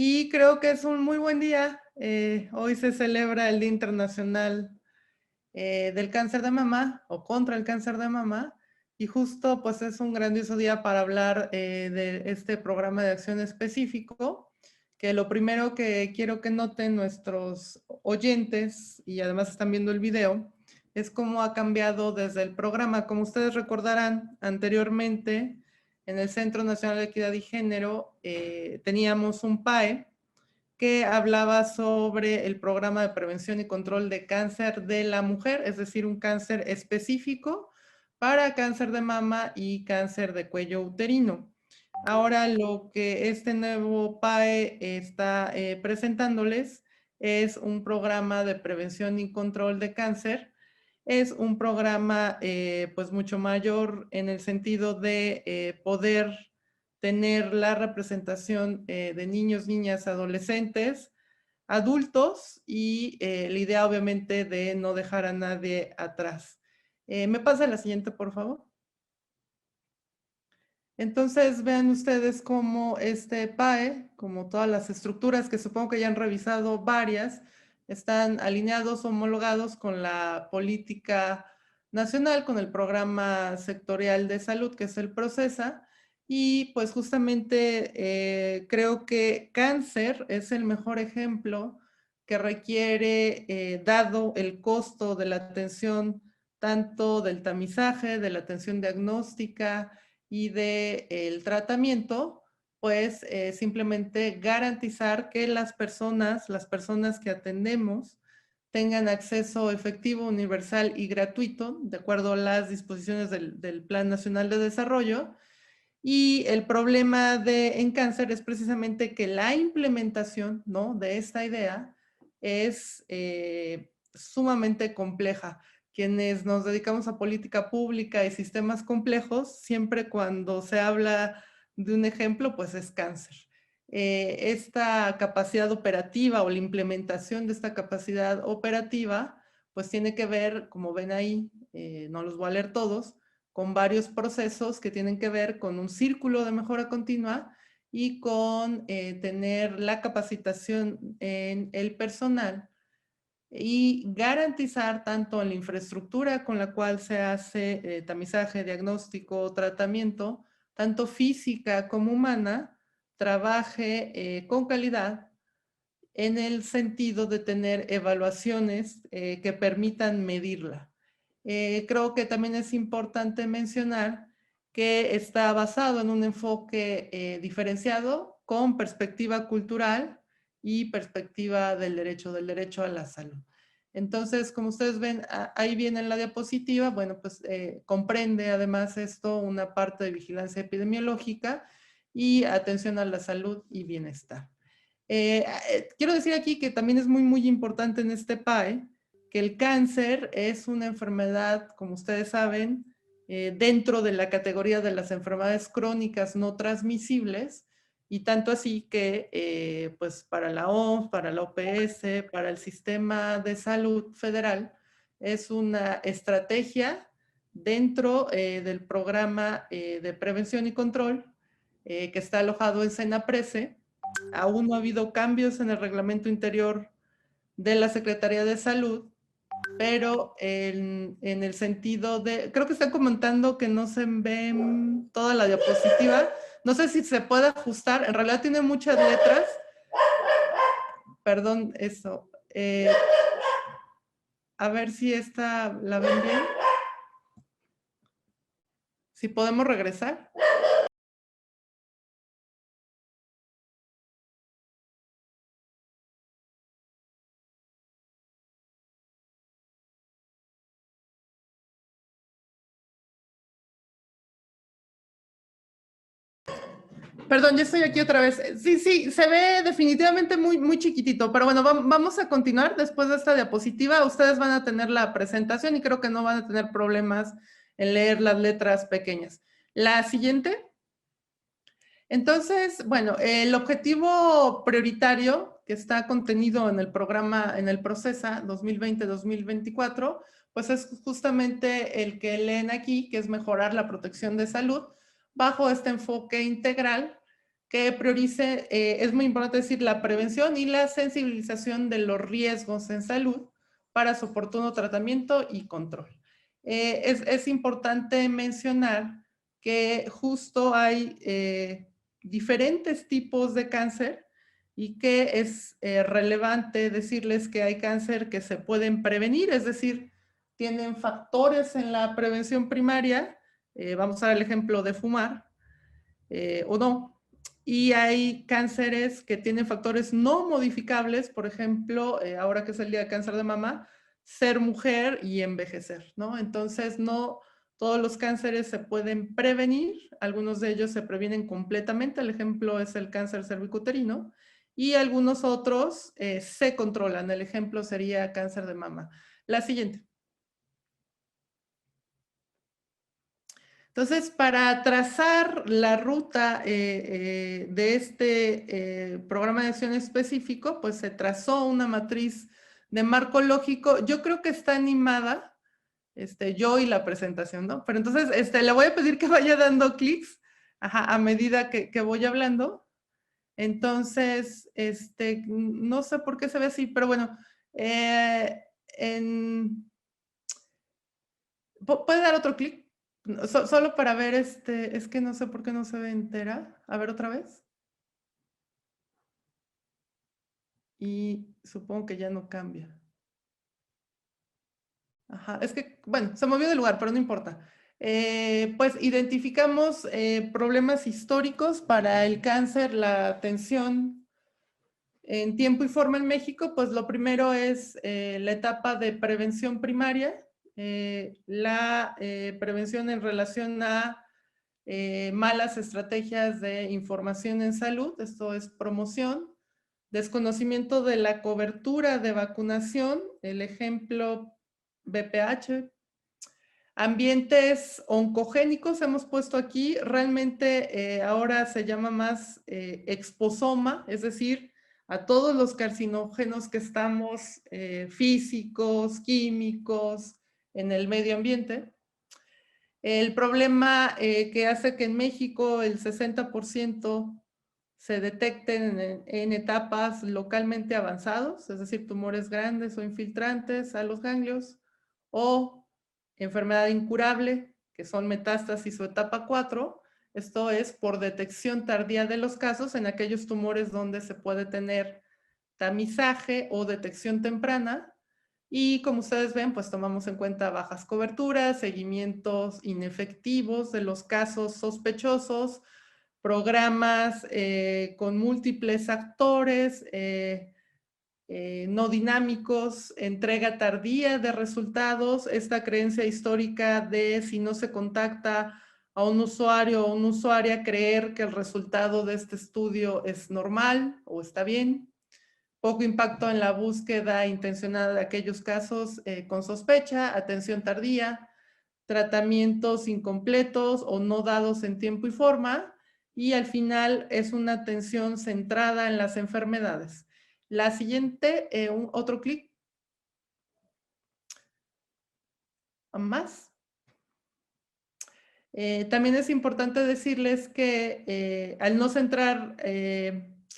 y creo que es un muy buen día. Hoy se celebra el Día Internacional del Cáncer de Mama o contra el cáncer de mama, y justo pues es un grandioso día para hablar de este programa de acción específico, que lo primero que quiero que noten nuestros oyentes, y además están viendo el video, es cómo ha cambiado desde el programa. Como ustedes recordarán, anteriormente en el Centro Nacional de Equidad y Género teníamos un PAE que hablaba sobre el programa de prevención y control de cáncer de la mujer, es decir, un cáncer específico para cáncer de mama y cáncer de cuello uterino. Ahora lo que este nuevo PAE está presentándoles es un programa de prevención y control de cáncer. Es un programa pues mucho mayor en el sentido de poder tener la representación de niños, niñas, adolescentes, adultos, y la idea obviamente de no dejar a nadie atrás. ¿Me pasa la siguiente, por favor? Entonces vean ustedes cómo este PAE, como todas las estructuras que supongo que ya han revisado varias, están alineados, homologados con la política nacional, con el programa sectorial de salud, que es el PROCESA, y pues justamente creo que cáncer es el mejor ejemplo que requiere, dado el costo de la atención, tanto del tamizaje, de la atención diagnóstica, y del tratamiento, pues simplemente garantizar que las personas que atendemos tengan acceso efectivo, universal y gratuito, de acuerdo a las disposiciones del Plan Nacional de Desarrollo. Y el problema en cáncer es precisamente que la implementación, ¿no?, de esta idea es sumamente compleja. Quienes nos dedicamos a política pública y sistemas complejos, siempre cuando se habla de un ejemplo, pues es cáncer. Esta capacidad operativa o la implementación de esta capacidad operativa, pues tiene que ver, como ven ahí, no los voy a leer todos, con varios procesos que tienen que ver con un círculo de mejora continua y con tener la capacitación en el personal y garantizar tanto en la infraestructura con la cual se hace tamizaje, diagnóstico, tratamiento, tanto física como humana, trabaje con calidad en el sentido de tener evaluaciones que permitan medirla. Creo que también es importante mencionar que está basado en un enfoque diferenciado con perspectiva cultural y perspectiva del derecho a la salud. Entonces, como ustedes ven, ahí viene en la diapositiva, bueno, pues comprende además esto una parte de vigilancia epidemiológica y atención a la salud y bienestar. Quiero decir aquí que también es muy importante en este PAE que el cáncer es una enfermedad, como ustedes saben, dentro de la categoría de las enfermedades crónicas no transmisibles, y tanto así que pues para la OMS, para la OPS, para el sistema de salud federal, es una estrategia dentro del programa de prevención y control que está alojado en SENAPRESE. Aún no ha habido cambios en el reglamento interior de la Secretaría de Salud, pero en el sentido de, creo que están comentando que no se ve toda la diapositiva. No sé si se puede ajustar, en realidad tiene muchas letras. Perdón, eso. A ver si esta la ven bien. Si podemos regresar. Perdón, ya estoy aquí otra vez. Sí, se ve definitivamente muy chiquitito, pero bueno, vamos a continuar después de esta diapositiva. Ustedes van a tener la presentación y creo que no van a tener problemas en leer las letras pequeñas. La siguiente. Entonces, bueno, el objetivo prioritario que está contenido en el programa, en el PROCESA 2020-2024, pues es justamente el que leen aquí, que es mejorar la protección de salud bajo este enfoque integral que priorice, es muy importante decir, la prevención y la sensibilización de los riesgos en salud para su oportuno tratamiento y control. Es importante mencionar que justo hay diferentes tipos de cáncer y que es relevante decirles que hay cáncer que se pueden prevenir, es decir, tienen factores en la prevención primaria, vamos a dar el ejemplo de fumar, o no. Y hay cánceres que tienen factores no modificables, por ejemplo, ahora que es el día de cáncer de mama, ser mujer y envejecer, ¿no? Entonces, no todos los cánceres se pueden prevenir, algunos de ellos se previenen completamente, el ejemplo es el cáncer cervicuterino, y algunos otros se controlan, el ejemplo sería cáncer de mama. La siguiente. Entonces, para trazar la ruta de este programa de acción específico, pues se trazó una matriz de marco lógico. Yo creo que está animada, yo y la presentación, ¿no? Pero entonces, le voy a pedir que vaya dando clics a medida que voy hablando. Entonces, no sé por qué se ve así, pero bueno, ¿puede dar otro clic? Solo para ver, es que no sé por qué no se ve entera. A ver otra vez. Y supongo que ya no cambia. Ajá, es que, bueno, se movió de lugar, pero no importa. Pues identificamos problemas históricos para el cáncer, la atención en tiempo y forma en México. Pues lo primero es la etapa de prevención primaria, la prevención en relación a malas estrategias de información en salud, esto es promoción, desconocimiento de la cobertura de vacunación, el ejemplo BPH, ambientes oncogénicos hemos puesto aquí, realmente ahora se llama más exposoma, es decir, a todos los carcinógenos que estamos físicos, químicos, en el medio ambiente. El problema que hace que en México el 60% se detecten en etapas localmente avanzados, es decir, tumores grandes o infiltrantes a los ganglios, o enfermedad incurable, que son metástasis o etapa 4. Esto es por detección tardía de los casos en aquellos tumores donde se puede tener tamizaje o detección temprana. Y como ustedes ven, pues tomamos en cuenta bajas coberturas, seguimientos inefectivos de los casos sospechosos, programas con múltiples actores, no dinámicos, entrega tardía de resultados, esta creencia histórica de si no se contacta a un usuario o una usuaria, creer que el resultado de este estudio es normal o está bien. Poco impacto en la búsqueda intencionada de aquellos casos con sospecha, atención tardía, tratamientos incompletos o no dados en tiempo y forma, y al final es una atención centrada en las enfermedades. La siguiente, otro clic más. También es importante decirles que al no centrar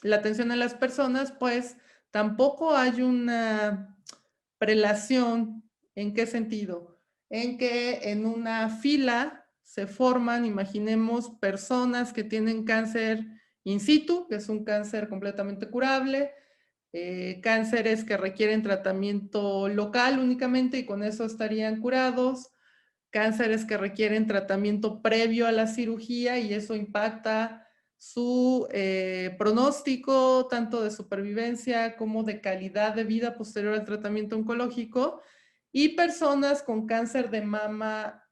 la atención en las personas, pues tampoco hay una prelación. ¿En qué sentido? En que en una fila se forman, imaginemos, personas que tienen cáncer in situ, que es un cáncer completamente curable, cánceres que requieren tratamiento local únicamente y con eso estarían curados, cánceres que requieren tratamiento previo a la cirugía y eso impacta su pronóstico, tanto de supervivencia como de calidad de vida posterior al tratamiento oncológico, y personas con cáncer de mama,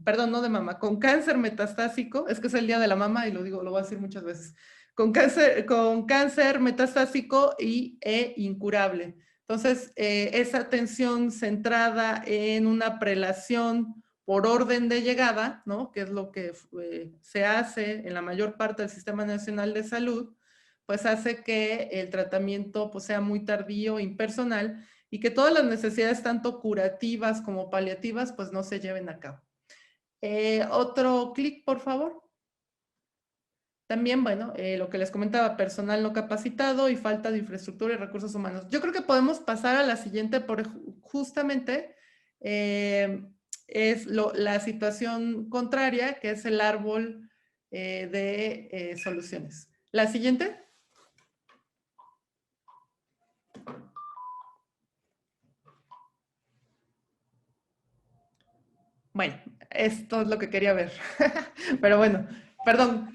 perdón, no de mama, con cáncer metastásico, es que es el día de la mama y lo digo, lo voy a decir muchas veces, con cáncer metastásico e incurable. Entonces, esa atención centrada en una prelación por orden de llegada, ¿no? Que es lo que se hace en la mayor parte del Sistema Nacional de Salud, pues hace que el tratamiento pues, sea muy tardío, impersonal, y que todas las necesidades, tanto curativas como paliativas, pues no se lleven a cabo. Otro clic, por favor. También, bueno, lo que les comentaba, personal no capacitado y falta de infraestructura y recursos humanos. Yo creo que podemos pasar a la siguiente, justamente es la situación contraria, que es el árbol de soluciones. La siguiente. Bueno, esto es lo que quería ver. Pero bueno, perdón.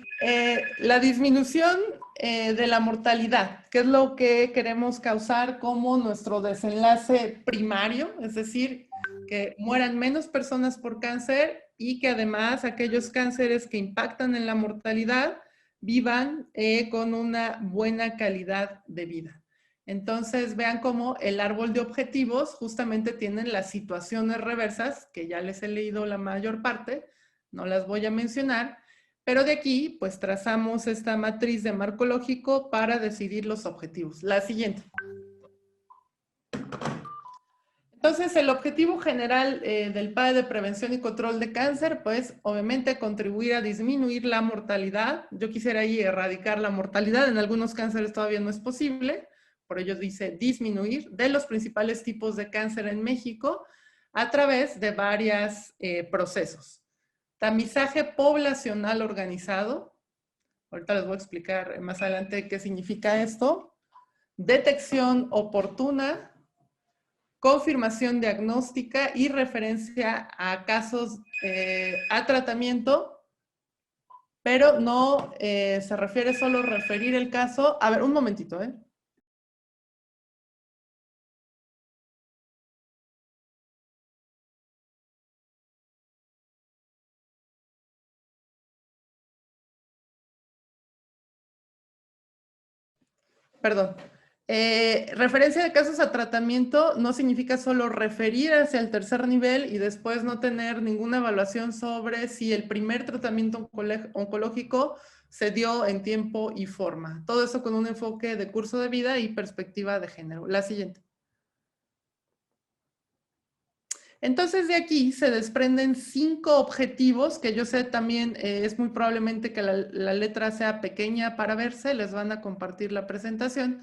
La disminución de la mortalidad, que es lo que queremos causar como nuestro desenlace primario, es decir, que mueran menos personas por cáncer y que además aquellos cánceres que impactan en la mortalidad vivan con una buena calidad de vida. Entonces, vean cómo el árbol de objetivos justamente tienen las situaciones reversas, que ya les he leído la mayor parte, no las voy a mencionar, pero de aquí, pues trazamos esta matriz de marco lógico para decidir los objetivos. La siguiente. Entonces, el objetivo general del PAE de prevención y control de cáncer, pues obviamente contribuir a disminuir la mortalidad. Yo quisiera ahí erradicar la mortalidad, en algunos cánceres todavía no es posible, por ello dice disminuir, de los principales tipos de cáncer en México a través de varios procesos. Tamizaje poblacional organizado, ahorita les voy a explicar más adelante qué significa esto. Detección oportuna, confirmación diagnóstica y referencia a casos a tratamiento, pero no se refiere solo a referir el caso. A ver, un momentito, ¿eh? Perdón. Referencia de casos a tratamiento no significa solo referir hacia el tercer nivel y después no tener ninguna evaluación sobre si el primer tratamiento oncológico se dio en tiempo y forma. Todo eso con un enfoque de curso de vida y perspectiva de género. La siguiente. Entonces de aquí se desprenden 5 objetivos que yo sé también es muy probablemente que la letra sea pequeña para verse, les van a compartir la presentación,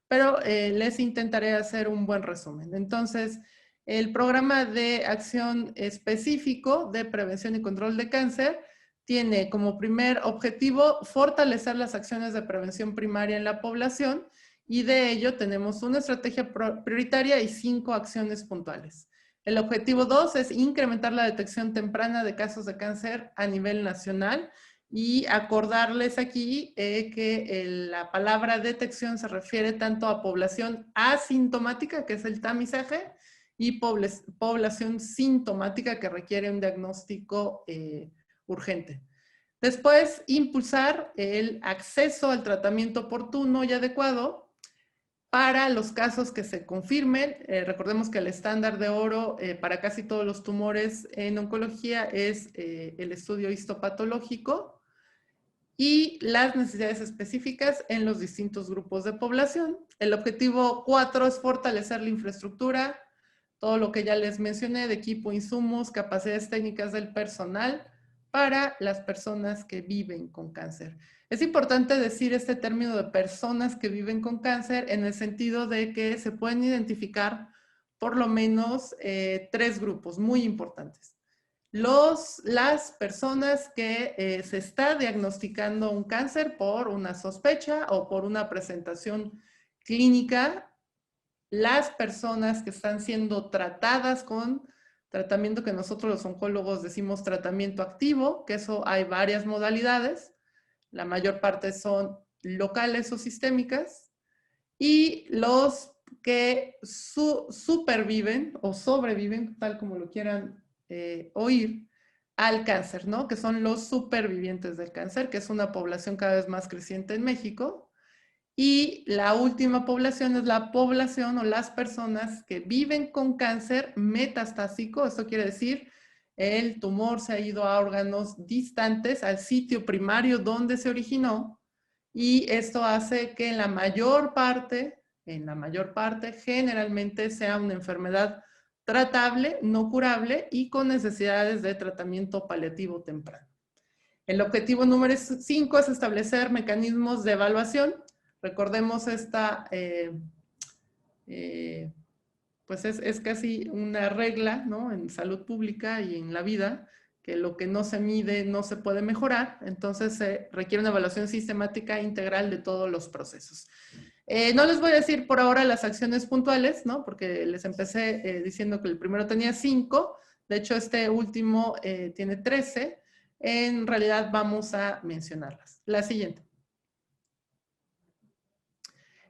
pero les intentaré hacer un buen resumen. Entonces, el programa de acción específico de prevención y control de cáncer tiene como primer objetivo fortalecer las acciones de prevención primaria en la población y de ello tenemos una estrategia prioritaria y 5 acciones puntuales. El objetivo 2 es incrementar la detección temprana de casos de cáncer a nivel nacional y acordarles aquí que la palabra detección se refiere tanto a población asintomática, que es el tamizaje, y población sintomática que requiere un diagnóstico urgente. Después, impulsar el acceso al tratamiento oportuno y adecuado para los casos que se confirmen. Recordemos que el estándar de oro para casi todos los tumores en oncología es el estudio histopatológico y las necesidades específicas en los distintos grupos de población. El objetivo 4 es fortalecer la infraestructura, todo lo que ya les mencioné de equipo, insumos, capacidades técnicas del personal para las personas que viven con cáncer. Es importante decir este término de personas que viven con cáncer en el sentido de que se pueden identificar por lo menos 3 grupos muy importantes. Las personas que se está diagnosticando un cáncer por una sospecha o por una presentación clínica, las personas que están siendo tratadas con tratamiento que nosotros los oncólogos decimos tratamiento activo, que eso hay varias modalidades, la mayor parte son locales o sistémicas, y los que superviven o sobreviven, tal como lo quieran oír, al cáncer, ¿no? Que son los supervivientes del cáncer, que es una población cada vez más creciente en México. Y la última población es la población o las personas que viven con cáncer metastásico. Esto quiere decir, el tumor se ha ido a órganos distantes, al sitio primario donde se originó. Y esto hace que en la mayor parte, generalmente sea una enfermedad tratable, no curable y con necesidades de tratamiento paliativo temprano. El objetivo número 5 es establecer mecanismos de evaluación. Recordemos esta, pues es casi una regla, ¿no?, en salud pública y en la vida, que lo que no se mide no se puede mejorar, entonces se requiere una evaluación sistemática integral de todos los procesos. No les voy a decir por ahora las acciones puntuales, ¿no?, porque les empecé diciendo que el primero tenía 5, de hecho este último tiene 13, en realidad vamos a mencionarlas. La siguiente.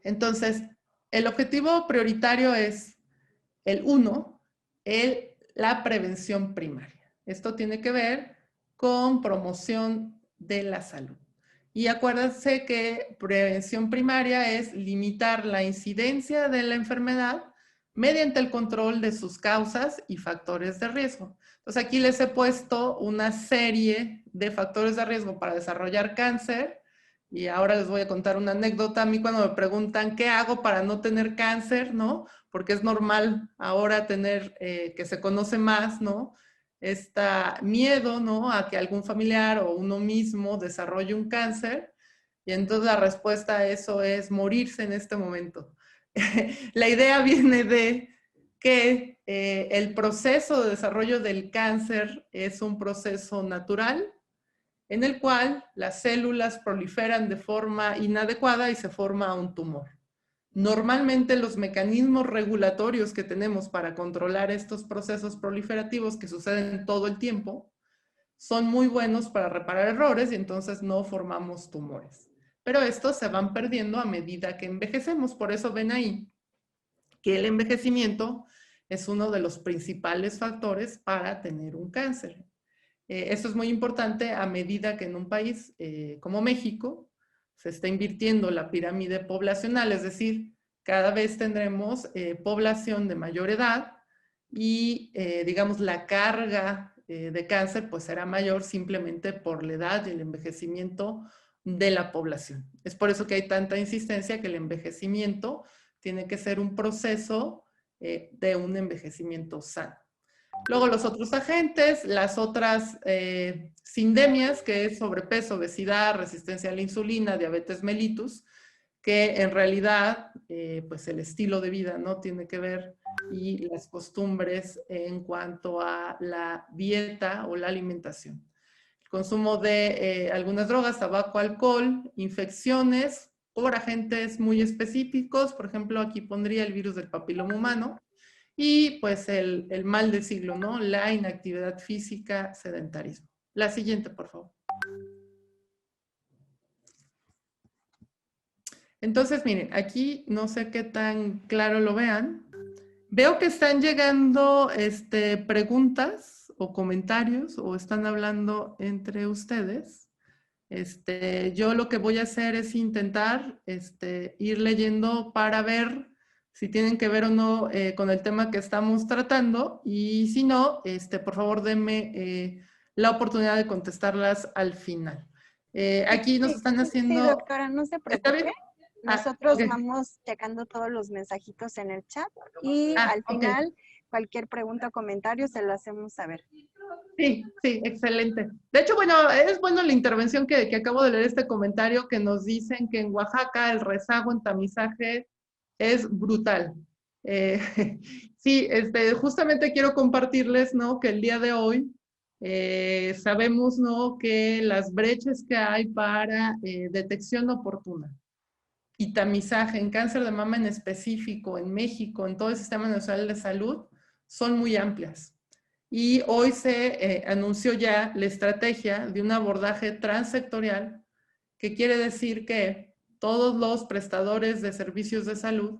Entonces, el objetivo prioritario es el 1, la prevención primaria. Esto tiene que ver con promoción de la salud. Y acuérdense que prevención primaria es limitar la incidencia de la enfermedad mediante el control de sus causas y factores de riesgo. Entonces aquí les he puesto una serie de factores de riesgo para desarrollar cáncer. Y ahora les voy a contar una anécdota. A mí cuando me preguntan qué hago para no tener cáncer, ¿no? Porque es normal ahora tener, que se conoce más, ¿no?, este miedo, ¿no?, a que algún familiar o uno mismo desarrolle un cáncer. Y entonces la respuesta a eso es morirse en este momento. La idea viene de que el proceso de desarrollo del cáncer es un proceso natural en el cual las células proliferan de forma inadecuada y se forma un tumor. Normalmente los mecanismos regulatorios que tenemos para controlar estos procesos proliferativos que suceden todo el tiempo son muy buenos para reparar errores y entonces no formamos tumores. Pero estos se van perdiendo a medida que envejecemos. Por eso ven ahí que el envejecimiento es uno de los principales factores para tener un cáncer. Esto es muy importante a medida que en un país como México se está invirtiendo la pirámide poblacional, es decir, cada vez tendremos población de mayor edad y, digamos, la carga de cáncer pues será mayor simplemente por la edad y el envejecimiento de la población. Es por eso que hay tanta insistencia que el envejecimiento tiene que ser un proceso de un envejecimiento sano. Luego los otros agentes, las otras sindemias, que es sobrepeso, obesidad, resistencia a la insulina, diabetes mellitus, que en realidad, pues el estilo de vida, ¿no?, tiene que ver, y las costumbres en cuanto a la dieta o la alimentación. El consumo de algunas drogas, tabaco, alcohol, infecciones por agentes muy específicos, por ejemplo, aquí pondría el virus del papiloma humano, y pues el mal del siglo, ¿no?, la inactividad física, sedentarismo. La siguiente, por favor. Entonces, miren, aquí no sé qué tan claro lo vean. Veo que están llegando preguntas o comentarios o están hablando entre ustedes. Yo lo que voy a hacer es intentar ir leyendo para ver si tienen que ver o no con el tema que estamos tratando, y si no, por favor denme la oportunidad de contestarlas al final. Aquí nos están haciendo... Sí, doctora, no se ¿Está bien? preocupe. Nosotros Okay. vamos checando todos los mensajitos en el chat y al final cualquier pregunta o comentario se lo hacemos saber. Sí, sí, excelente. De hecho, bueno, es bueno la intervención que acabo de leer, este comentario que nos dicen que en Oaxaca el rezago en tamizaje es brutal. Sí, justamente quiero compartirles, ¿no?, que el día de hoy sabemos, ¿no?, que las brechas que hay para detección oportuna y tamizaje en cáncer de mama en específico, en México, en todo el Sistema Nacional de Salud, son muy amplias. Y hoy se anunció ya la estrategia de un abordaje transsectorial, que quiere decir que todos los prestadores de servicios de salud,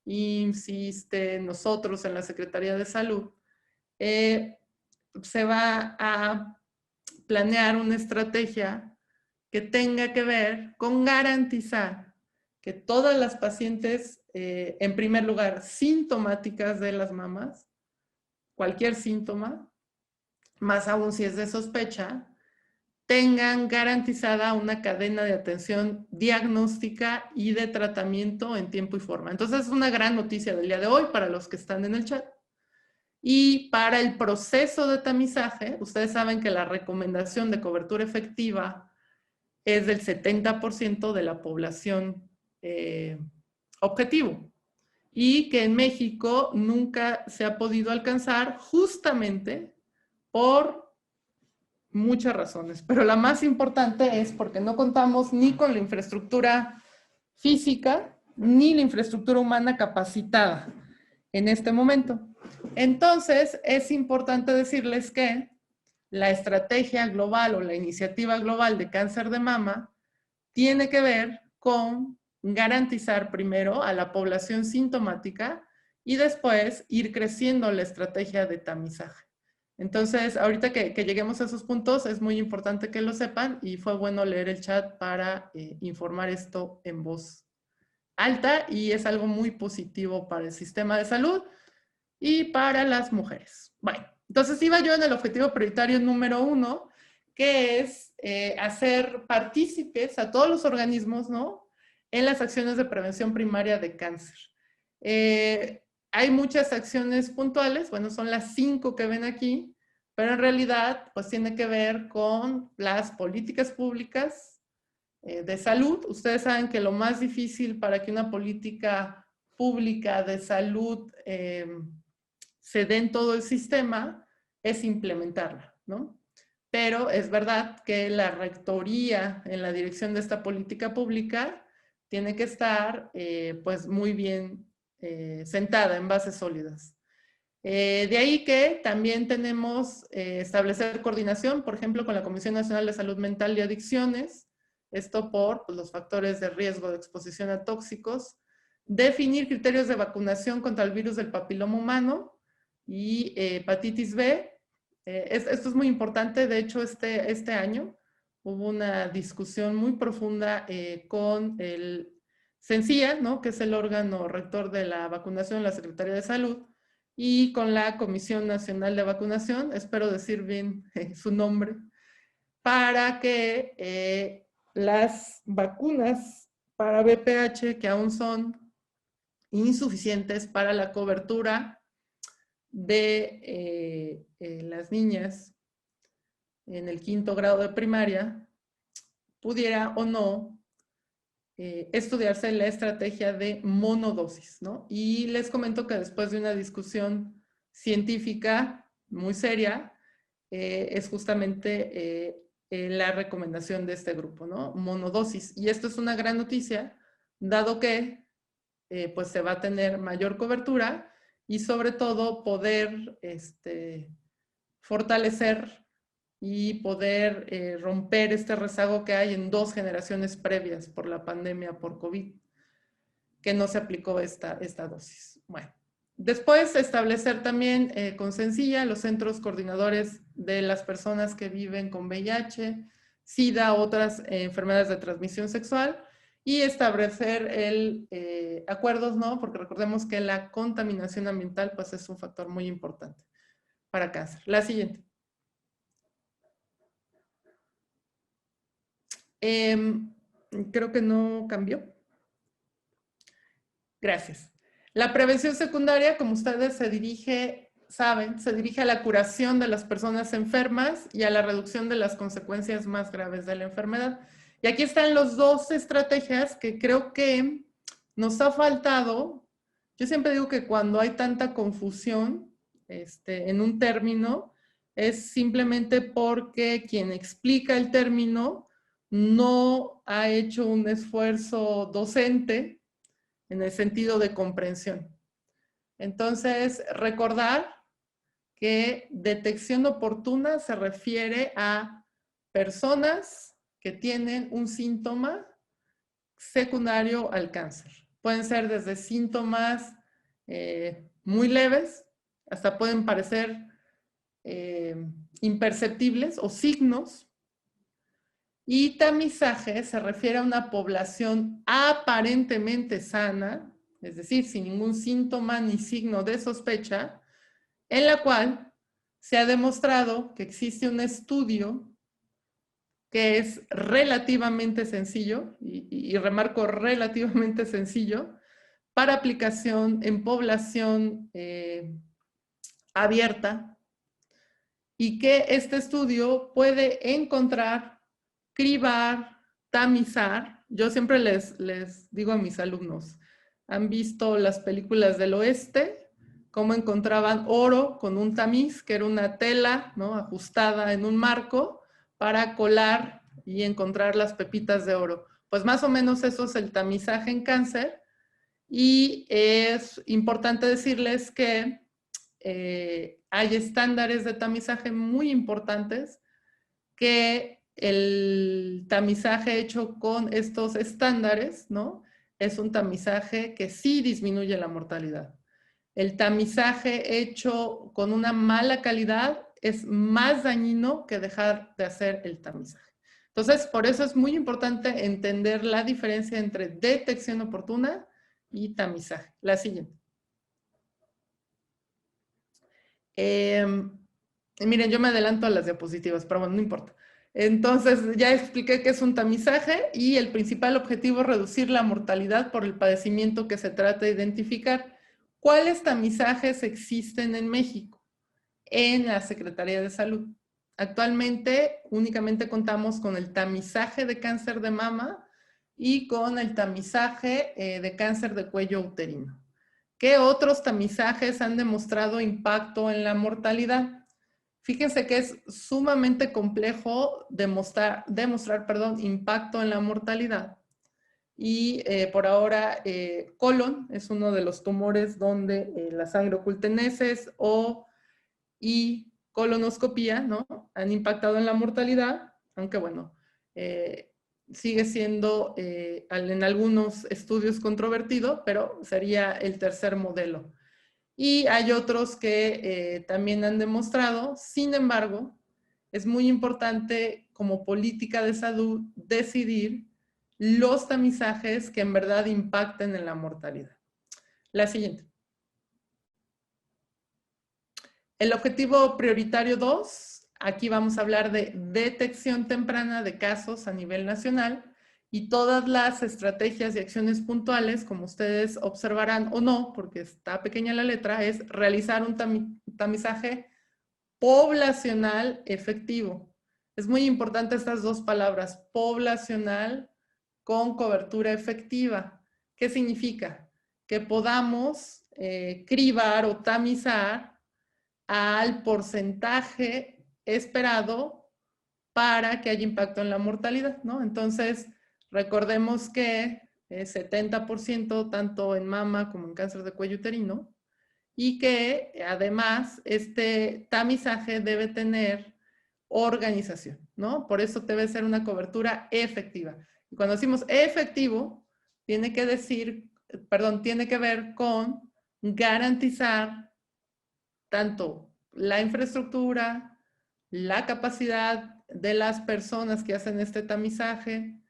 IMSS, nosotros en la Secretaría de Salud, se va a planear una estrategia que tenga que ver con garantizar que todas las pacientes, en primer lugar, sintomáticas de las mamas, cualquier síntoma, más aún si es de sospecha, tengan garantizada una cadena de atención diagnóstica y de tratamiento en tiempo y forma. Entonces es una gran noticia del día de hoy para los que están en el chat. Y para el proceso de tamizaje, ustedes saben que la recomendación de cobertura efectiva es del 70% de la población objetivo. Y que en México nunca se ha podido alcanzar justamente por muchas razones. Pero la más importante es porque no contamos ni con la infraestructura física ni la infraestructura humana capacitada en este momento. Entonces, es importante decirles que la estrategia global o la iniciativa global de cáncer de mama tiene que ver con garantizar primero a la población sintomática y después ir creciendo la estrategia de tamizaje. Entonces, ahorita que lleguemos a esos puntos, es muy importante que lo sepan y fue bueno leer el chat para informar esto en voz alta y es algo muy positivo para el sistema de salud y para las mujeres. Bueno, entonces iba yo en el objetivo prioritario número 1, que es hacer partícipes a todos los organismos, ¿no?, en las acciones de prevención primaria de cáncer. Hay muchas acciones puntuales, bueno, son las 5 que ven aquí, pero en realidad, pues tiene que ver con las políticas públicas de salud. Ustedes saben que lo más difícil para que una política pública de salud se dé en todo el sistema es implementarla, ¿no? Pero es verdad que la rectoría en la dirección de esta política pública tiene que estar pues muy bien sentada en bases sólidas. De ahí que también tenemos establecer coordinación, por ejemplo, con la Comisión Nacional de Salud Mental y Adicciones, esto por pues, los factores de riesgo de exposición a tóxicos, definir criterios de vacunación contra el virus del papiloma humano y hepatitis B. Esto es muy importante, de hecho este año hubo una discusión muy profunda con el CENCIA, ¿no?, que es el órgano rector de la vacunación en la Secretaría de Salud, y con la Comisión Nacional de Vacunación, espero decir bien su nombre, para que las vacunas para VPH, que aún son insuficientes para la cobertura de las niñas en el 5º grado de primaria, pudiera o no estudiarse la estrategia de monodosis, ¿no? Y les comento que después de una discusión científica muy seria, es justamente la recomendación de este grupo, ¿no? Monodosis. Y esto es una gran noticia, dado que pues se va a tener mayor cobertura y sobre todo poder fortalecer y poder romper este rezago que hay en 2 generaciones previas por la pandemia por COVID, que no se aplicó esta dosis. Bueno, después establecer también con CENCIA los centros coordinadores de las personas que viven con VIH, SIDA, otras enfermedades de transmisión sexual, y establecer acuerdos, ¿no? Porque recordemos que la contaminación ambiental pues es un factor muy importante para cáncer. La siguiente. Creo que no cambió. Gracias. La prevención secundaria, como ustedes saben, se dirige a la curación de las personas enfermas y a la reducción de las consecuencias más graves de la enfermedad. Y aquí están las 2 estrategias que creo que nos ha faltado. Yo siempre digo que cuando hay tanta confusión en un término, es simplemente porque quien explica el término no ha hecho un esfuerzo docente en el sentido de comprensión. Entonces, recordar que detección oportuna se refiere a personas que tienen un síntoma secundario al cáncer. Pueden ser desde síntomas muy leves, hasta pueden parecer imperceptibles o signos. Y tamizaje se refiere a una población aparentemente sana, es decir, sin ningún síntoma ni signo de sospecha, en la cual se ha demostrado que existe un estudio que es relativamente sencillo, y remarco relativamente sencillo, para aplicación en población abierta, y que este estudio puede encontrar, cribar, tamizar. Yo siempre les digo a mis alumnos, ¿han visto las películas del oeste? Cómo encontraban oro con un tamiz, que era una tela, ¿no?, ajustada en un marco para colar y encontrar las pepitas de oro. Pues más o menos eso es el tamizaje en cáncer, y es importante decirles que hay estándares de tamizaje muy importantes, que el tamizaje hecho con estos estándares, ¿no?, es un tamizaje que sí disminuye la mortalidad. El tamizaje hecho con una mala calidad es más dañino que dejar de hacer el tamizaje. Entonces, por eso es muy importante entender la diferencia entre detección oportuna y tamizaje. La siguiente. Miren, yo me adelanto a las diapositivas, pero bueno, no importa. Entonces, ya expliqué qué es un tamizaje, y el principal objetivo es reducir la mortalidad por el padecimiento que se trata de identificar. ¿Cuáles tamizajes existen en México? En la Secretaría de Salud. Actualmente únicamente contamos con el tamizaje de cáncer de mama y con el tamizaje de cáncer de cuello uterino. ¿Qué otros tamizajes han demostrado impacto en la mortalidad? Fíjense que es sumamente complejo demostrar impacto en la mortalidad. Y por ahora, colon es uno de los tumores donde la sangre oculta en heces y colonoscopía, ¿no?, han impactado en la mortalidad, aunque bueno, sigue siendo en algunos estudios controvertido, pero sería el tercer modelo. Y hay otros que también han demostrado. Sin embargo, es muy importante como política de salud decidir los tamizajes que en verdad impacten en la mortalidad. La siguiente. El objetivo prioritario 2, aquí vamos a hablar de detección temprana de casos a nivel nacional, y todas las estrategias y acciones puntuales, como ustedes observarán o no, porque está pequeña la letra, es realizar un tamizaje poblacional efectivo. Es muy importante estas dos palabras, poblacional con cobertura efectiva. ¿Qué significa? Que podamos cribar o tamizar al porcentaje esperado para que haya impacto en la mortalidad, ¿no? Entonces, recordemos que 70% tanto en mama como en cáncer de cuello uterino, y que además este tamizaje debe tener organización, ¿no? Por eso debe ser una cobertura efectiva. Y cuando decimos efectivo, tiene que ver con garantizar tanto la infraestructura, la capacidad de las personas que hacen este tamizaje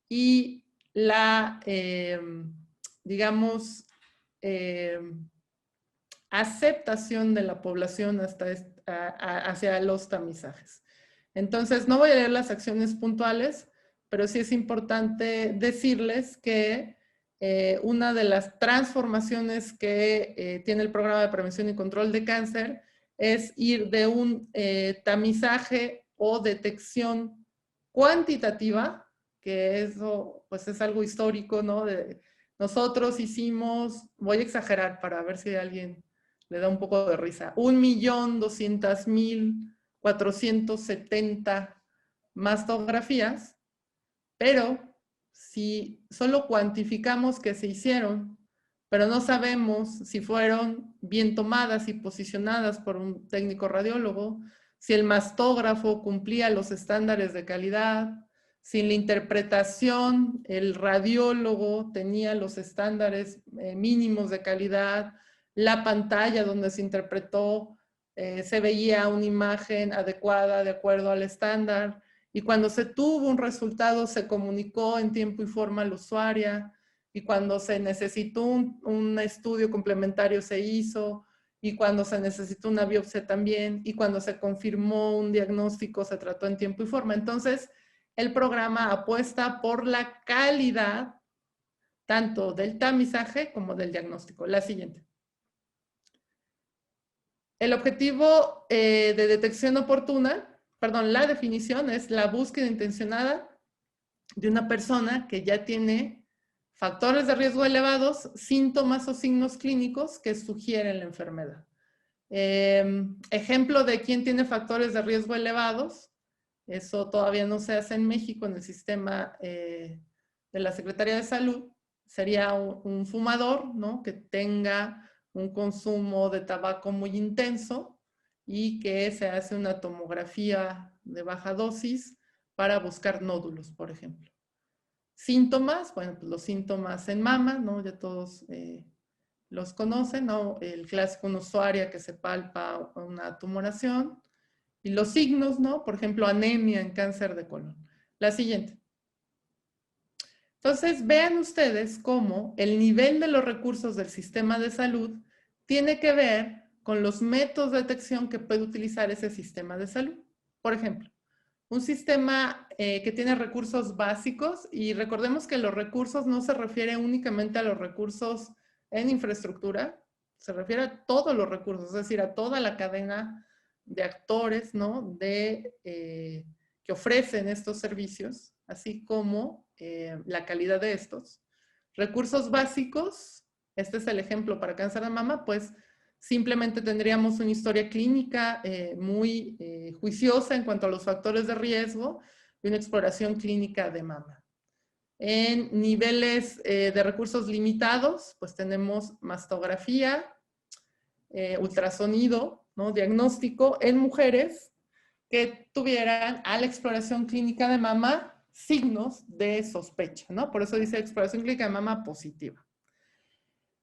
y la, digamos, aceptación de la población hacia los tamizajes. Entonces, no voy a leer las acciones puntuales, pero sí es importante decirles que una de las transformaciones que tiene el programa de prevención y control de cáncer es ir de un tamizaje o detección cuantitativa, que eso pues es algo histórico, ¿no? Nosotros hicimos, voy a exagerar para ver si alguien le da un poco de risa, 1.200.470 mastografías, pero si solo cuantificamos que se hicieron, pero no sabemos si fueron bien tomadas y posicionadas por un técnico radiólogo, si el mastógrafo cumplía los estándares de calidad, si en la interpretación el radiólogo tenía los estándares mínimos de calidad, la pantalla donde se interpretó se veía una imagen adecuada de acuerdo al estándar, y cuando se tuvo un resultado se comunicó en tiempo y forma al usuario, y cuando se necesitó un estudio complementario se hizo, y cuando se necesitó una biopsia también, y cuando se confirmó un diagnóstico se trató en tiempo y forma. Entonces, el programa apuesta por la calidad tanto del tamizaje como del diagnóstico. La siguiente. El objetivo de detección oportuna, perdón, la definición es la búsqueda intencionada de una persona que ya tiene factores de riesgo elevados, síntomas o signos clínicos que sugieren la enfermedad. Ejemplo de quién tiene factores de riesgo elevados, eso todavía no se hace en México en el sistema de la Secretaría de Salud, sería un fumador, ¿no? Que tenga un consumo de tabaco muy intenso y que se hace una tomografía de baja dosis para buscar nódulos, por ejemplo. Síntomas, bueno, pues los síntomas en mama, ¿no? Ya todos los conocen, ¿no? El clásico, una usuaria que se palpa una tumoración. Y los signos, ¿no? Por ejemplo, anemia en cáncer de colon. La siguiente. Entonces, vean ustedes cómo el nivel de los recursos del sistema de salud tiene que ver con los métodos de detección que puede utilizar ese sistema de salud. Por ejemplo, un sistema que tiene recursos básicos, y recordemos que los recursos no se refiere únicamente a los recursos en infraestructura, se refiere a todos los recursos, es decir, a toda la cadena de actores, ¿no? Que ofrecen estos servicios, así como la calidad de estos. Recursos básicos, este es el ejemplo para cáncer de mama, pues simplemente tendríamos una historia clínica muy juiciosa en cuanto a los factores de riesgo y una exploración clínica de mama. En niveles de recursos limitados, pues tenemos mastografía, ultrasonido, ¿no? Diagnóstico en mujeres que tuvieran a la exploración clínica de mama signos de sospecha, ¿no? Por eso dice exploración clínica de mama positiva.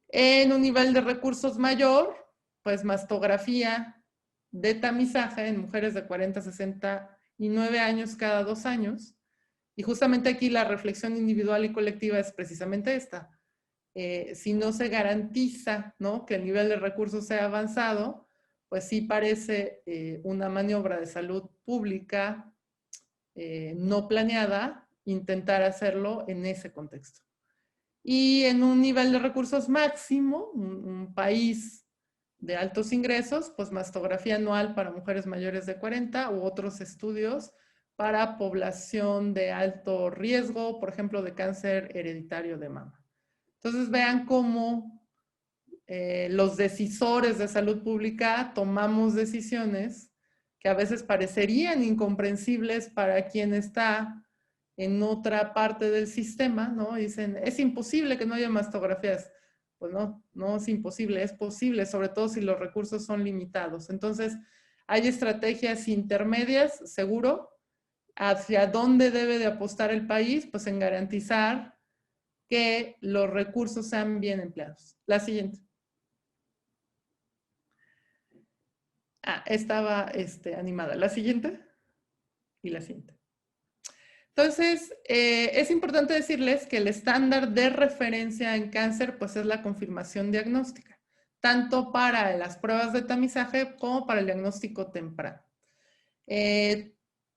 En un nivel de recursos mayor, pues mastografía de tamizaje en mujeres de 40 a 69 años cada 2 años. Y justamente aquí la reflexión individual y colectiva es precisamente esta. Si no se garantiza, ¿no? Que el nivel de recursos sea avanzado, pues sí parece una maniobra de salud pública no planeada intentar hacerlo en ese contexto. Y en un nivel de recursos máximo, un país de altos ingresos, pues mastografía anual para mujeres mayores de 40 u otros estudios para población de alto riesgo, por ejemplo, de cáncer hereditario de mama. Entonces vean cómo los decisores de salud pública tomamos decisiones que a veces parecerían incomprensibles para quien está en otra parte del sistema, ¿no? Dicen, es imposible que no haya mastografías. Pues no, no es imposible, es posible, sobre todo si los recursos son limitados. Entonces, hay estrategias intermedias, seguro, hacia dónde debe de apostar el país, pues en garantizar que los recursos sean bien empleados. La siguiente. Estaba animada. La siguiente y la siguiente. Entonces, es importante decirles que el estándar de referencia en cáncer pues es la confirmación diagnóstica, tanto para las pruebas de tamizaje como para el diagnóstico temprano.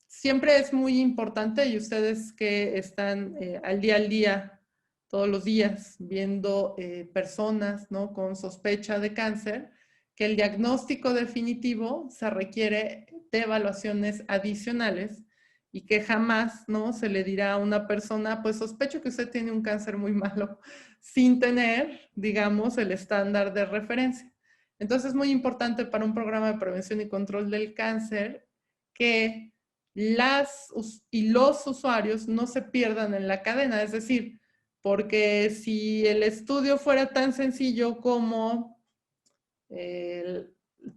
Siempre es muy importante, y ustedes que están al día, todos los días, viendo personas, ¿no? Con sospecha de cáncer, que el diagnóstico definitivo se requiere de evaluaciones adicionales y que jamás, ¿no? Se le dirá a una persona, pues sospecho que usted tiene un cáncer muy malo, sin tener, digamos, el estándar de referencia. Entonces es muy importante para un programa de prevención y control del cáncer que los usuarios no se pierdan en la cadena, es decir, porque si el estudio fuera tan sencillo como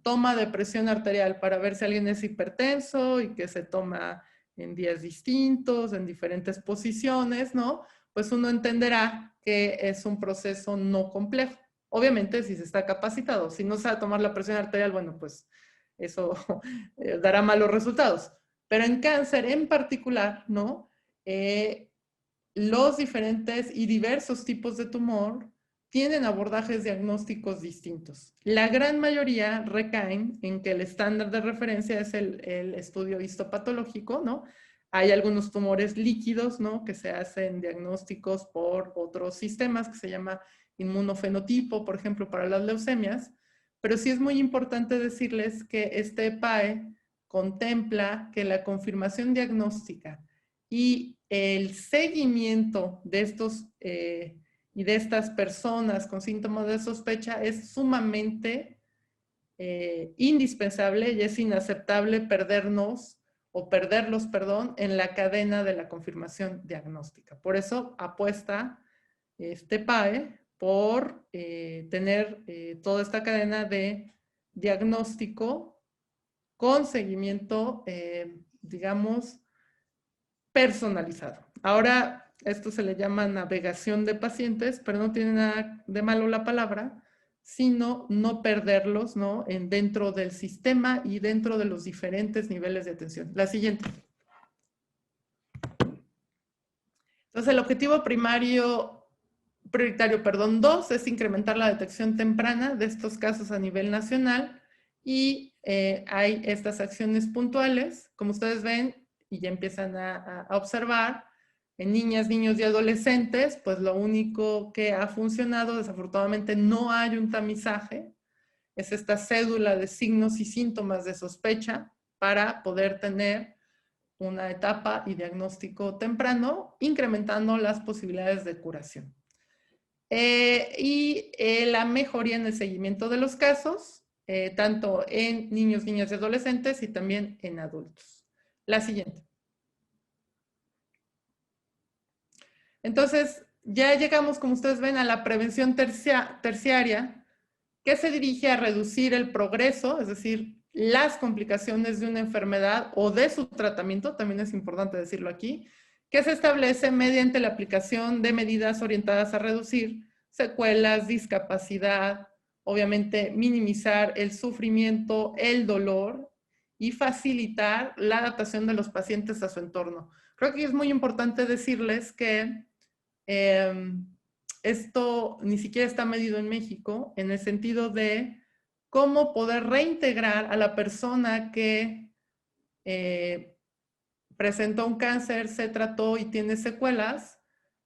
toma de presión arterial para ver si alguien es hipertenso y que se toma en días distintos, en diferentes posiciones, ¿no? Pues uno entenderá que es un proceso no complejo. Obviamente, si se está capacitado, si no sabe tomar la presión arterial, bueno, pues eso dará malos resultados. Pero en cáncer en particular, ¿no? Los diferentes y diversos tipos de tumor tienen abordajes diagnósticos distintos. La gran mayoría recaen en que el estándar de referencia es el estudio histopatológico, ¿no? Hay algunos tumores líquidos, ¿no? Que se hacen diagnósticos por otros sistemas que se llama inmunofenotipo, por ejemplo, para las leucemias, pero sí es muy importante decirles que este PAE contempla que la confirmación diagnóstica y el seguimiento de estos y de estas personas con síntomas de sospecha es sumamente indispensable y es inaceptable perderlos, perdón, en la cadena de la confirmación diagnóstica. Por eso apuesta este PAE por tener toda esta cadena de diagnóstico con seguimiento, digamos, personalizado. Ahora, esto se le llama navegación de pacientes, pero no tiene nada de malo la palabra, sino no perderlos, ¿no? Dentro del sistema y dentro de los diferentes niveles de atención. La siguiente. Entonces, el objetivo prioritario, 2, es incrementar la detección temprana de estos casos a nivel nacional y hay estas acciones puntuales, como ustedes ven, y ya empiezan a observar, en niñas, niños y adolescentes, pues lo único que ha funcionado, desafortunadamente no hay un tamizaje, es esta cédula de signos y síntomas de sospecha para poder tener una etapa y diagnóstico temprano, incrementando las posibilidades de curación. La mejoría en el seguimiento de los casos, tanto en niños, niñas y adolescentes y también en adultos. La siguiente. Entonces, ya llegamos, como ustedes ven, a la prevención terciaria, que se dirige a reducir el progreso, es decir, las complicaciones de una enfermedad o de su tratamiento, también es importante decirlo aquí, que se establece mediante la aplicación de medidas orientadas a reducir secuelas, discapacidad, obviamente minimizar el sufrimiento, el dolor y facilitar la adaptación de los pacientes a su entorno. Creo que es muy importante decirles que esto ni siquiera está medido en México, en el sentido de cómo poder reintegrar a la persona que presentó un cáncer, se trató y tiene secuelas,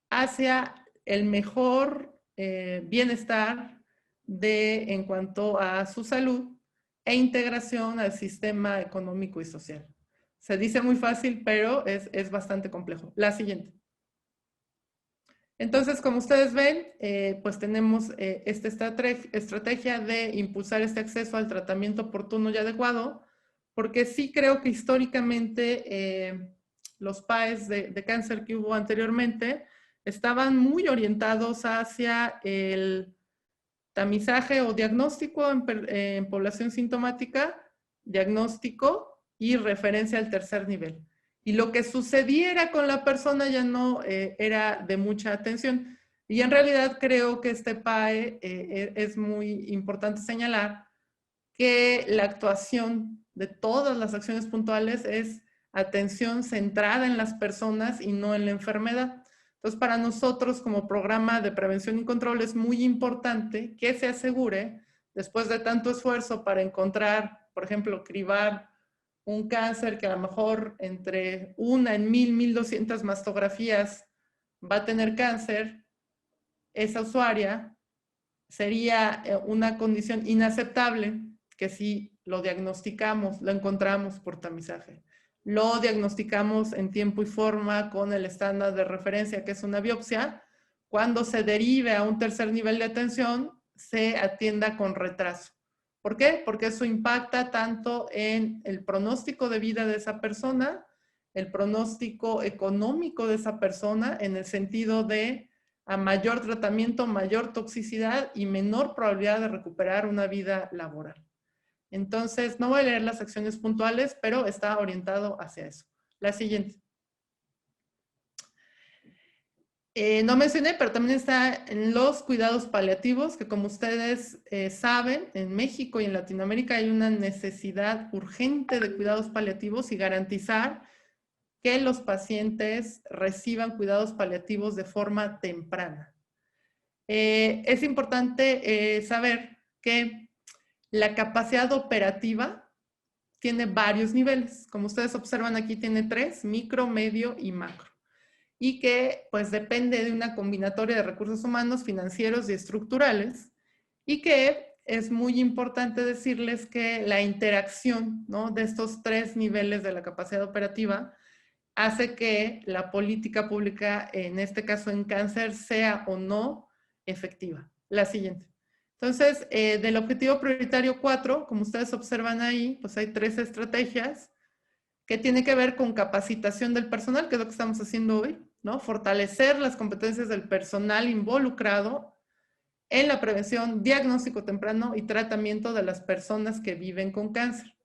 hacia el mejor bienestar en cuanto a su salud e integración al sistema económico y social. Se dice muy fácil, pero es bastante complejo. La siguiente. Entonces, como ustedes ven, pues tenemos esta estrategia de impulsar este acceso al tratamiento oportuno y adecuado, porque sí creo que históricamente los PAEs de cáncer que hubo anteriormente estaban muy orientados hacia el tamizaje o diagnóstico en población sintomática, diagnóstico y referencia al tercer nivel. Y lo que sucediera con la persona ya no era de mucha atención. Y en realidad creo que este PAE es muy importante señalar que la actuación de todas las acciones puntuales es atención centrada en las personas y no en la enfermedad. Entonces, para nosotros como programa de prevención y control es muy importante que se asegure, después de tanto esfuerzo para encontrar, por ejemplo, cribar un cáncer que a lo mejor entre 1 en 1000, 1200 mastografías va a tener cáncer, esa usuaria sería una condición inaceptable que si lo diagnosticamos, lo encontramos por tamizaje. Lo diagnosticamos en tiempo y forma con el estándar de referencia, que es una biopsia. Cuando se derive a un tercer nivel de atención, se atienda con retraso. ¿Por qué? Porque eso impacta tanto en el pronóstico de vida de esa persona, el pronóstico económico de esa persona, en el sentido de a mayor tratamiento, mayor toxicidad y menor probabilidad de recuperar una vida laboral. Entonces, no voy a leer las acciones puntuales, pero está orientado hacia eso. La siguiente. No mencioné, pero también está en los cuidados paliativos, que como ustedes saben, en México y en Latinoamérica hay una necesidad urgente de cuidados paliativos y garantizar que los pacientes reciban cuidados paliativos de forma temprana. Es importante saber que la capacidad operativa tiene varios niveles. Como ustedes observan aquí tiene 3, micro, medio y macro. Y que pues depende de una combinatoria de recursos humanos, financieros y estructurales. Y que es muy importante decirles que la interacción, ¿no?, de estos 3 niveles de la capacidad operativa hace que la política pública, en este caso en cáncer, sea o no efectiva. La siguiente. Entonces, del objetivo prioritario 4, como ustedes observan ahí, pues hay 3 estrategias que tienen que ver con capacitación del personal, que es lo que estamos haciendo hoy, ¿no? Fortalecer las competencias del personal involucrado en la prevención, diagnóstico temprano y tratamiento de las personas que viven con cáncer.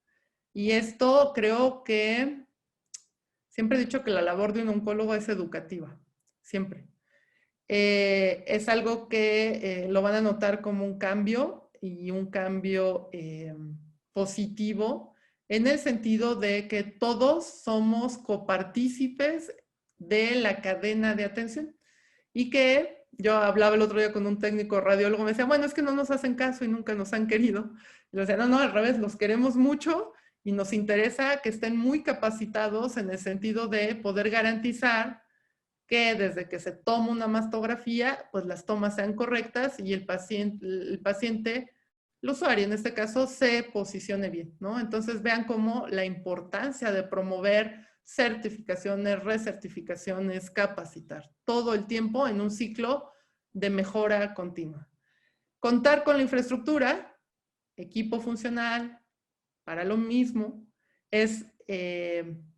Y esto creo que siempre he dicho que la labor de un oncólogo es educativa, siempre. Es algo que lo van a notar como un cambio y un cambio positivo en el sentido de que todos somos copartícipes de la cadena de atención y que yo hablaba el otro día con un técnico radiólogo, me decía, bueno, es que no nos hacen caso y nunca nos han querido. Y yo decía, no, al revés, los queremos mucho y nos interesa que estén muy capacitados en el sentido de poder garantizar que desde que se toma una mastografía, pues las tomas sean correctas y el paciente, el usuario en este caso, se posicione bien, ¿no? Entonces vean cómo la importancia de promover certificaciones, recertificaciones, capacitar todo el tiempo en un ciclo de mejora continua. Contar con la infraestructura, equipo funcional, para lo mismo, es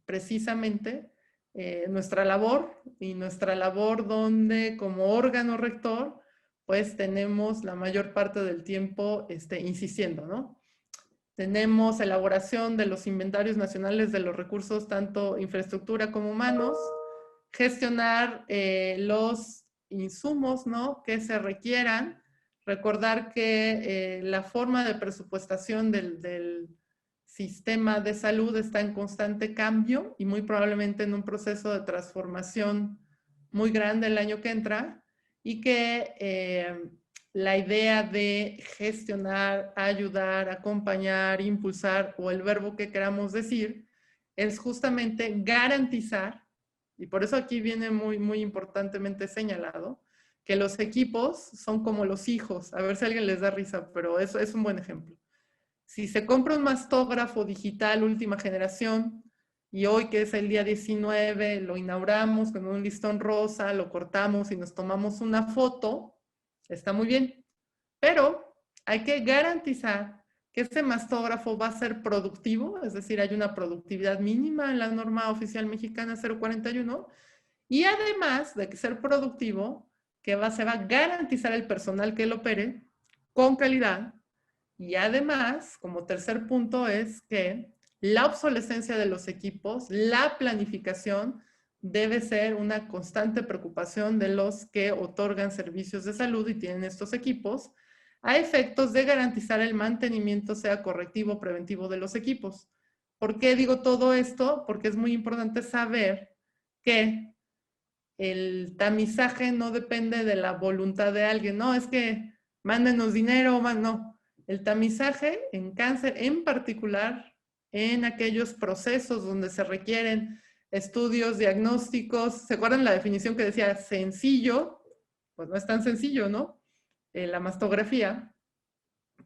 precisamente nuestra labor y nuestra labor donde como órgano rector, pues tenemos la mayor parte del tiempo insistiendo, ¿no? Tenemos elaboración de los inventarios nacionales de los recursos, tanto infraestructura como humanos, gestionar los insumos, ¿no?, que se requieran, recordar que la forma de presupuestación del sistema de salud está en constante cambio y muy probablemente en un proceso de transformación muy grande el año que entra y que la idea de gestionar, ayudar, acompañar, impulsar o el verbo que queramos decir es justamente garantizar, y por eso aquí viene muy importantemente señalado, que los equipos son como los hijos. A ver si a alguien les da risa, pero eso es un buen ejemplo. Si se compra un mastógrafo digital última generación y hoy que es el día 19 lo inauguramos con un listón rosa, lo cortamos y nos tomamos una foto, está muy bien. Pero hay que garantizar que este mastógrafo va a ser productivo, es decir, hay una productividad mínima en la norma oficial mexicana 041 y además de que ser productivo, que se va a garantizar el personal que lo opere con calidad. Y además, como tercer punto, es que la obsolescencia de los equipos, la planificación, debe ser una constante preocupación de los que otorgan servicios de salud y tienen estos equipos, a efectos de garantizar el mantenimiento, sea correctivo o preventivo de los equipos. ¿Por qué digo todo esto? Porque es muy importante saber que el tamizaje no depende de la voluntad de alguien. No, es que mándenos dinero, no. El tamizaje en cáncer, en particular, en aquellos procesos donde se requieren estudios diagnósticos, ¿se acuerdan la definición que decía sencillo? Pues no es tan sencillo, ¿no? La mastografía,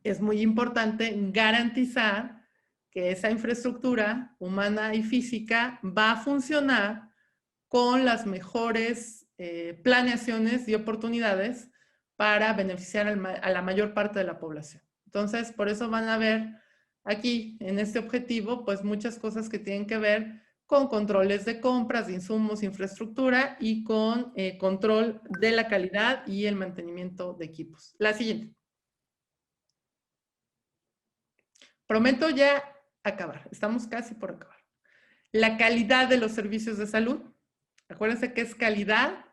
es muy importante garantizar que esa infraestructura humana y física va a funcionar con las mejores planeaciones y oportunidades para beneficiar a la mayor parte de la población. Entonces, por eso van a ver aquí, en este objetivo, pues muchas cosas que tienen que ver con controles de compras, de insumos, infraestructura y con control de la calidad y el mantenimiento de equipos. La siguiente. Prometo ya acabar. Estamos casi por acabar. La calidad de los servicios de salud. Acuérdense que es calidad,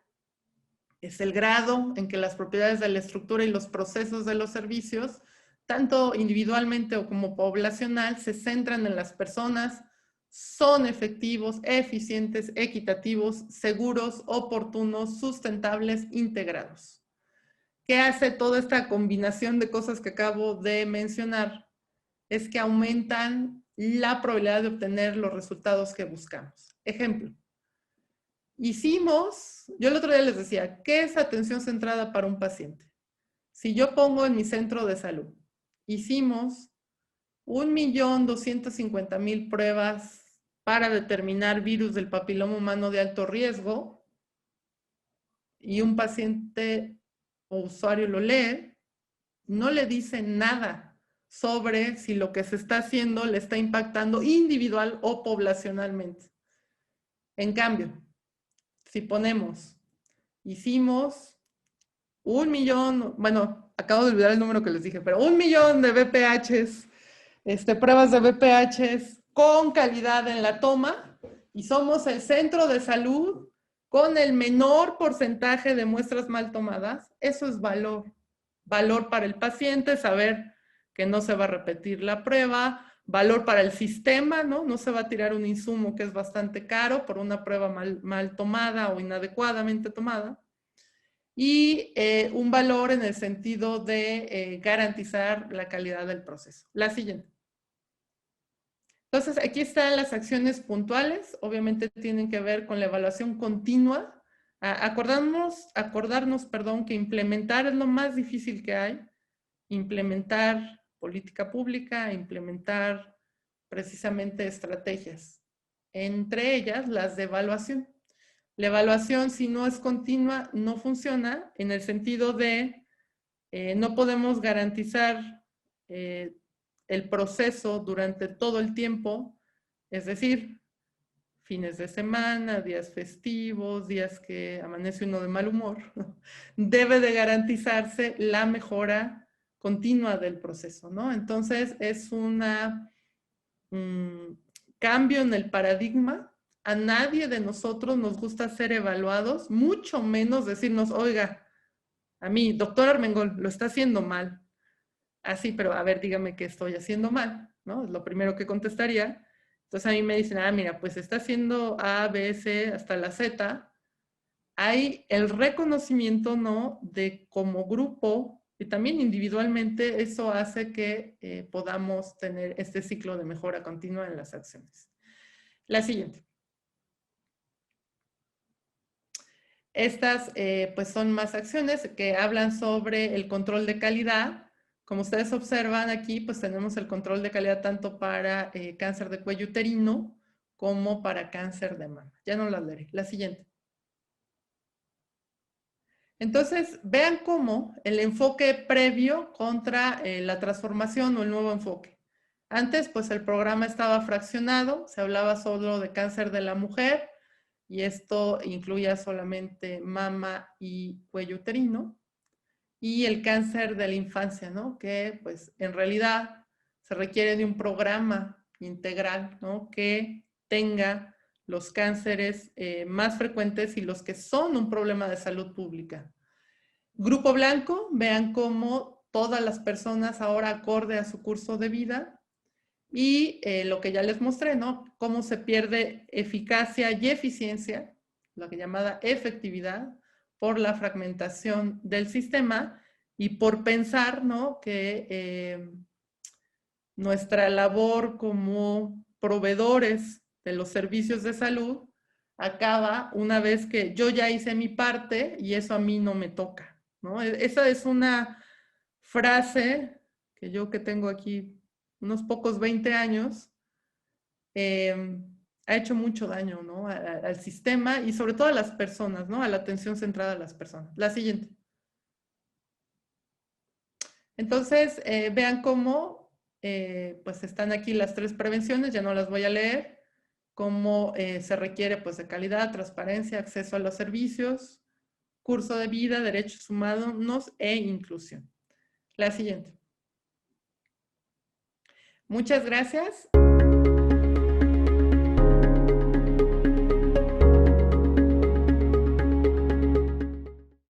es el grado en que las propiedades de la estructura y los procesos de los servicios, tanto individualmente o como poblacional, se centran en las personas, son efectivos, eficientes, equitativos, seguros, oportunos, sustentables, integrados. ¿Qué hace toda esta combinación de cosas que acabo de mencionar? Es que aumentan la probabilidad de obtener los resultados que buscamos. Ejemplo. Yo el otro día les decía, ¿qué es atención centrada para un paciente? Si yo pongo en mi centro de salud hicimos 1.250.000 pruebas para determinar virus del papiloma humano de alto riesgo, y un paciente o usuario lo lee, no le dice nada sobre si lo que se está haciendo le está impactando individual o poblacionalmente. En cambio, si ponemos, hicimos 1.000.000, bueno, acabo de olvidar el número que les dije, pero 1.000.000 de VPHs, pruebas de VPHs con calidad en la toma, y somos el centro de salud con el menor porcentaje de muestras mal tomadas. Eso es valor. Valor para el paciente, saber que no se va a repetir la prueba. Valor para el sistema, ¿no? No se va a tirar un insumo que es bastante caro por una prueba mal tomada o inadecuadamente tomada. Y un valor en el sentido de garantizar la calidad del proceso. La siguiente. Entonces, aquí están las acciones puntuales. Obviamente tienen que ver con la evaluación continua. Acordarnos, que implementar es lo más difícil que hay. Implementar política pública, implementar precisamente estrategias. Entre ellas, las de evaluación. La evaluación, si no es continua, no funciona, en el sentido de no podemos garantizar el proceso durante todo el tiempo, es decir, fines de semana, días festivos, días que amanece uno de mal humor. Debe de garantizarse la mejora continua del proceso, ¿no? Entonces, es un cambio en el paradigma. A nadie de nosotros nos gusta ser evaluados, mucho menos decirnos, oiga, a mí, doctor Armengol, lo está haciendo mal. Así, pero a ver, dígame qué estoy haciendo mal, ¿no? Es lo primero que contestaría. Entonces a mí me dicen, mira, pues está haciendo A, B, C, hasta la Z. Hay el reconocimiento, ¿no? De como grupo y también individualmente, eso hace que podamos tener este ciclo de mejora continua en las acciones. La siguiente. Estas pues son más acciones que hablan sobre el control de calidad. Como ustedes observan aquí, pues tenemos el control de calidad tanto para cáncer de cuello uterino como para cáncer de mama. Ya no las leeré. La siguiente. Entonces, vean cómo el enfoque previo contra la transformación o el nuevo enfoque. Antes, pues el programa estaba fraccionado, se hablaba solo de cáncer de la mujer, y esto incluía solamente mama y cuello uterino, y el cáncer de la infancia, ¿no? Que pues en realidad se requiere de un programa integral, ¿no? Que tenga los cánceres más frecuentes y los que son un problema de salud pública. Grupo blanco, vean cómo todas las personas ahora acorde a su curso de vida, y lo que ya les mostré, ¿no? Cómo se pierde eficacia y eficiencia, lo que llamada efectividad, por la fragmentación del sistema y por pensar, ¿no? Que nuestra labor como proveedores de los servicios de salud acaba una vez que yo ya hice mi parte y eso a mí no me toca, ¿no? Esa es una frase que yo, que tengo aquí unos pocos 20 años, ha hecho mucho daño, ¿no? Al sistema y sobre todo a las personas, ¿no? A la atención centrada a las personas. La siguiente. Entonces, vean cómo, pues están aquí las 3 prevenciones, ya no las voy a leer, cómo se requiere, pues, de calidad, transparencia, acceso a los servicios, curso de vida, derechos humanos e inclusión. La siguiente. Muchas gracias.